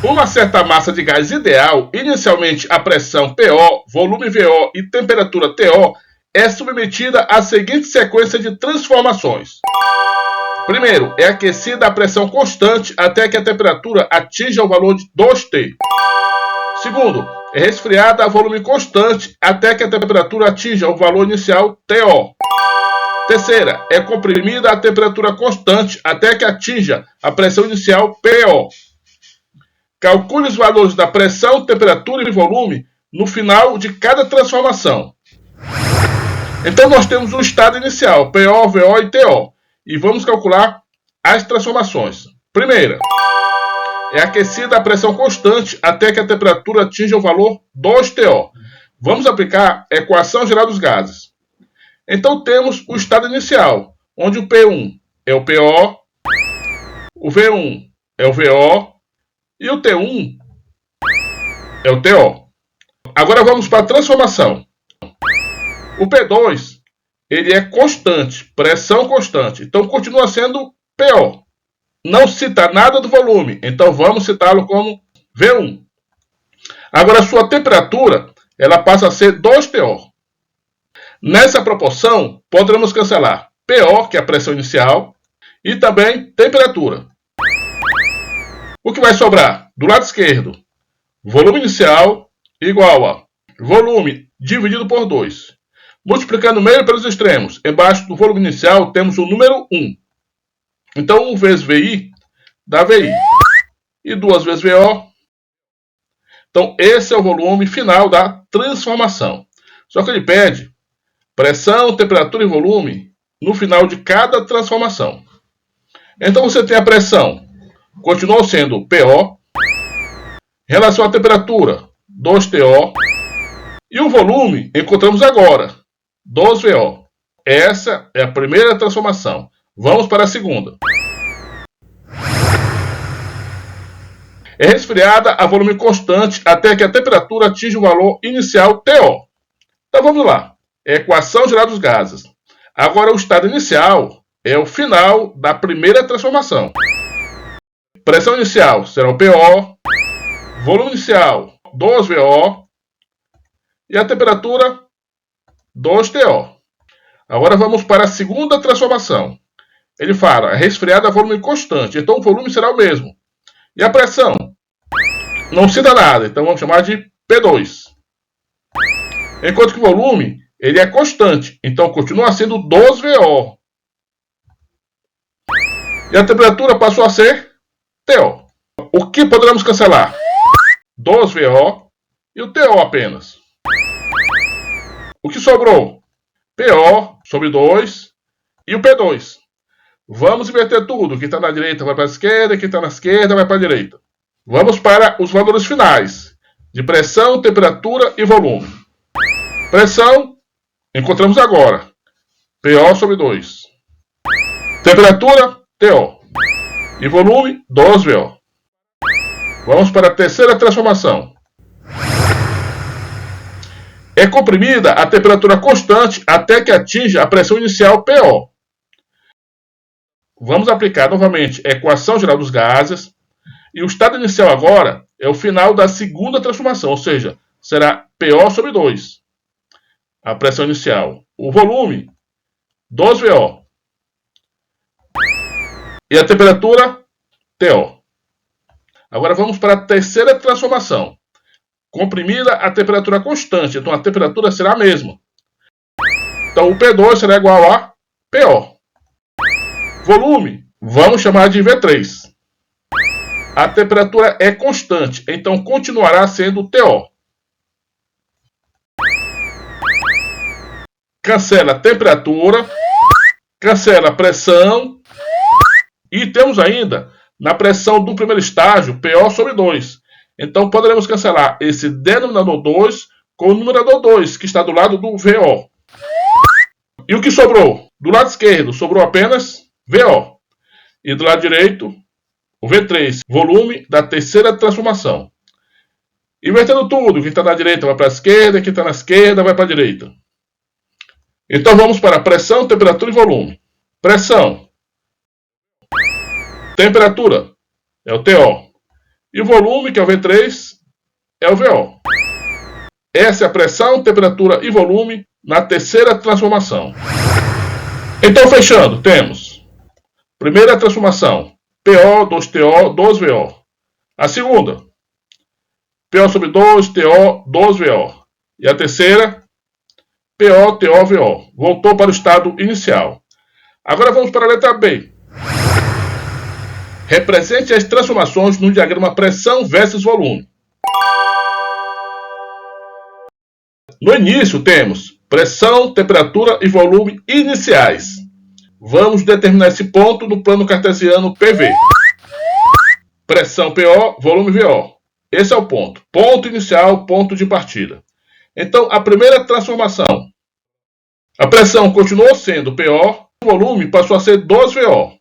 Uma certa massa de gás ideal, inicialmente a pressão PO, volume VO e temperatura TO, é submetida à seguinte sequência de transformações. Primeiro, é aquecida a pressão constante até que a temperatura atinja o valor de 2T. Segundo, é resfriada a volume constante até que a temperatura atinja o valor inicial TO. Terceira, é comprimida a temperatura constante até que atinja a pressão inicial PO. Calcule os valores da pressão, temperatura e volume no final de cada transformação. Então nós temos o estado inicial, PO, VO e TO. E vamos calcular as transformações. Primeira, é aquecida a pressão constante até que a temperatura atinja o valor 2TO. Vamos aplicar a equação geral dos gases. Então temos o estado inicial, onde o P1 é o PO, o V1 é o VO e o T1 é o TO. Agora vamos para a transformação. O P2 ele é constante, pressão constante, então continua sendo PO. Não cita nada do volume, então vamos citá-lo como V1. Agora a sua temperatura ela passa a ser 2TO. Nessa proporção, poderemos cancelar PO, que é a pressão inicial, e também temperatura. O que vai sobrar? Do lado esquerdo, volume inicial igual a volume dividido por 2. Multiplicando o meio pelos extremos, embaixo do volume inicial temos o número 1. Então 1 vezes VI dá VI. E 2 vezes VO. Então esse é o volume final da transformação. Só que ele pede pressão, temperatura e volume no final de cada transformação. Então você tem a pressão, continuou sendo PO, em relação à temperatura, 2TO, e o volume encontramos agora, 2VO. Essa é a primeira transformação. Vamos para a segunda. É resfriada a volume constante até que a temperatura atinja o valor inicial TO. Então vamos lá. Equação geral dos gases. Agora o estado inicial é o final da primeira transformação. Pressão inicial será o PO, volume inicial 2VO e a temperatura 2TO. Agora vamos para a segunda transformação. Ele fala, é resfriada a volume constante, então o volume será o mesmo. E a pressão? Não cita nada, então vamos chamar de P2. Enquanto que o volume ele é constante, então continua sendo 2VO. E a temperatura passou a ser TO. O que poderemos cancelar? 2VO e o TO apenas. O que sobrou? PO sobre 2 e o P2. Vamos inverter tudo. Quem está na direita vai para a esquerda, quem está na esquerda vai para a direita. Vamos para os valores finais de pressão, temperatura e volume. Pressão, encontramos agora. PO sobre 2. Temperatura, TO. E volume, 2VO. Vamos para a terceira transformação. É comprimida a temperatura constante até que atinja a pressão inicial PO. Vamos aplicar novamente a equação geral dos gases. E o estado inicial agora é o final da segunda transformação, ou seja, será PO sobre 2. A pressão inicial. O volume, 2VO. E a temperatura, TO. Agora vamos para a terceira transformação. Comprimida a temperatura constante, então a temperatura será a mesma. Então o P2 será igual a PO. Volume, vamos chamar de V3. A temperatura é constante, então continuará sendo TO. Cancela a temperatura, cancela a pressão e temos ainda na pressão do primeiro estágio PO sobre 2. Então poderemos cancelar esse denominador 2 com o numerador 2, que está do lado do VO. E o que sobrou? Do lado esquerdo sobrou apenas VO. E do lado direito, o V3, volume da terceira transformação. Invertendo tudo, quem está na direita vai para a esquerda, quem está na esquerda vai para a direita. Então vamos para pressão, temperatura e volume. Pressão. Temperatura é o TO. E o volume, que é o V3, é o VO. Essa é a pressão, temperatura e volume na terceira transformação. Então, fechando, temos primeira transformação, PO, 2TO, 2VO. A segunda, PO sobre 2TO, 2VO. E a terceira, PO, TO, VO. Voltou para o estado inicial. Agora vamos para a letra B. Represente as transformações no diagrama pressão versus volume. No início temos pressão, temperatura e volume iniciais. Vamos determinar esse ponto no plano cartesiano PV. Pressão PO, volume VO. Esse é o ponto. Ponto inicial, ponto de partida. Então, a primeira transformação. A pressão continuou sendo PO, o volume passou a ser 2VO.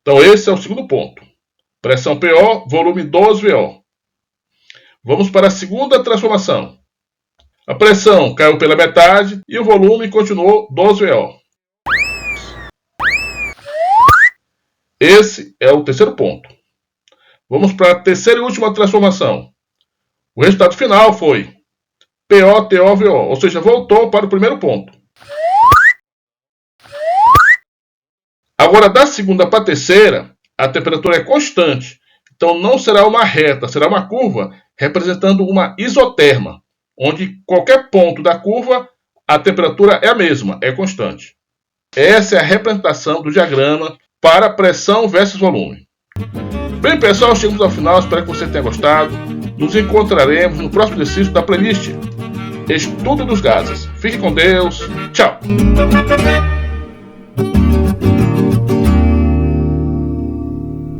Então, esse é o segundo ponto. Pressão PO, volume 2VO. Vamos para a segunda transformação. A pressão caiu pela metade e o volume continuou 2VO. Esse é o terceiro ponto. Vamos para a terceira e última transformação. O resultado final foi PO, TO, VO, ou seja, voltou para o primeiro ponto. Agora, da segunda para a terceira, a temperatura é constante. Então, não será uma reta, será uma curva representando uma isoterma, onde qualquer ponto da curva, a temperatura é a mesma, é constante. Essa é a representação do diagrama para pressão versus volume. Bem, pessoal, chegamos ao final, espero que você tenha gostado. Nos encontraremos no próximo exercício da playlist Estudo dos Gases. Fique com Deus, tchau!